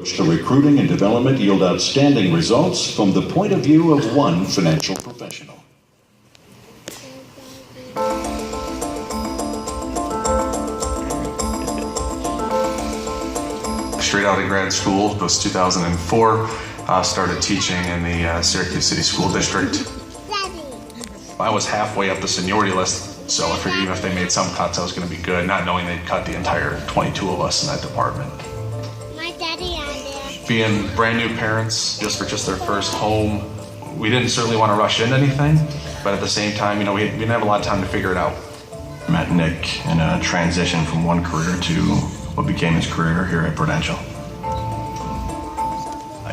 To recruiting and development yield outstanding results from the point of view of one financial professional. Straight out of grad school, it was 2004, started teaching in the Syracuse City School District. I was halfway up the seniority list, so I figured even if they made some cuts, I was going to be good, not knowing they'd cut the entire 22 of us in that department. My daddy on there. Being brand new parents, just their first home, we didn't certainly want to rush into anything, but at the same time, we didn't have a lot of time to figure it out. I met Nick in a transition from one career to what became his career here at Prudential.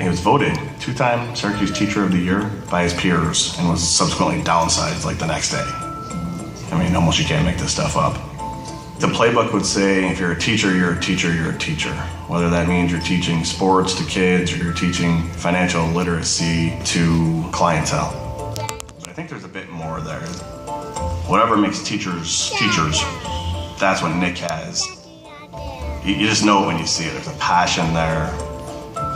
He was voted two-time Syracuse Teacher of the Year by his peers and was subsequently downsized like the next day. I mean, almost you can't make this stuff up. The playbook would say, if you're a teacher, you're a teacher, you're a teacher. Whether that means you're teaching sports to kids or you're teaching financial literacy to clientele. But I think there's a bit more there. Whatever makes teachers teachers, that's what Nick has. You just know it when you see it. There's a passion there.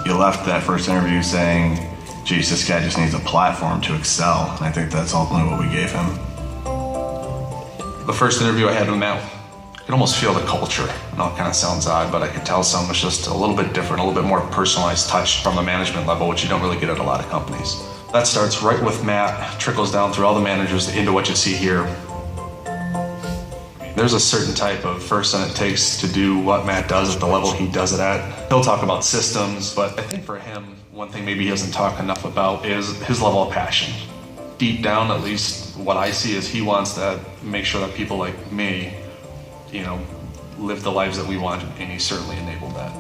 You left that first interview saying, geez, this guy just needs a platform to excel. And I think that's ultimately what we gave him. The first interview I had with Matt, I could almost feel the culture. I know it kind of sounds odd, but I could tell something was just a little bit different, a little bit more personalized touch from the management level, which you don't really get at a lot of companies. That starts right with Matt, trickles down through all the managers into what you see here. There's a certain type of person it takes to do what Matt does at the level he does it at. He'll talk about systems, but I think for him, one thing maybe he doesn't talk enough about is his level of passion. Deep down, at least what I see is he wants to make sure that people like me, live the lives that we want, and he certainly enabled that.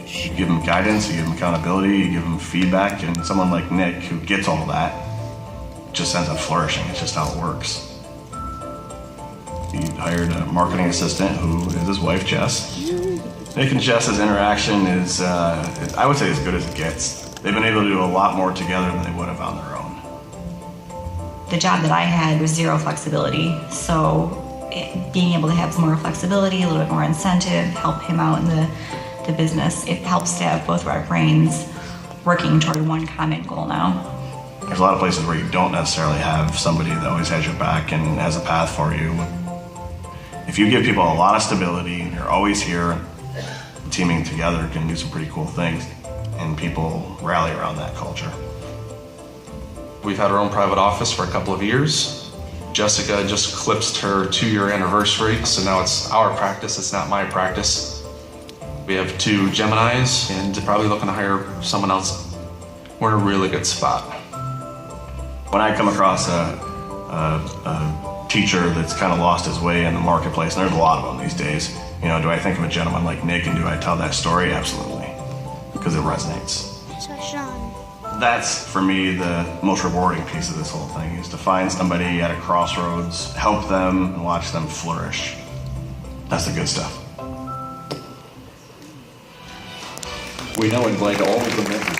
You give him guidance, you give him accountability, you give him feedback, and someone like Nick who gets all that just ends up flourishing. It's just how it works. He hired a marketing assistant who is his wife, Jess. Nick and Jess's interaction is, I would say, as good as it gets. They've been able to do a lot more together than they would have on their own. The job that I had was zero flexibility, so being able to have more flexibility, a little bit more incentive, help him out in the business, it helps to have both of our brains working toward one common goal now. There's a lot of places where you don't necessarily have somebody that always has your back and has a path for you. If you give people a lot of stability and you're always here, teaming together can do some pretty cool things, and people rally around that culture. We've had our own private office for a couple of years. Jessica just clipsed her 2-year anniversary, so now it's our practice, it's not my practice. We have 2 Geminis and probably looking to hire someone else. We're in a really good spot. When I come across a teacher that's kind of lost his way in the marketplace, and there's a lot of them these days, do I think of a gentleman like Nick and do I tell that story? Absolutely, because it resonates. That's, for me, the most rewarding piece of this whole thing, is to find somebody at a crossroads, help them, and watch them flourish. That's the good stuff. We now invite all of the members of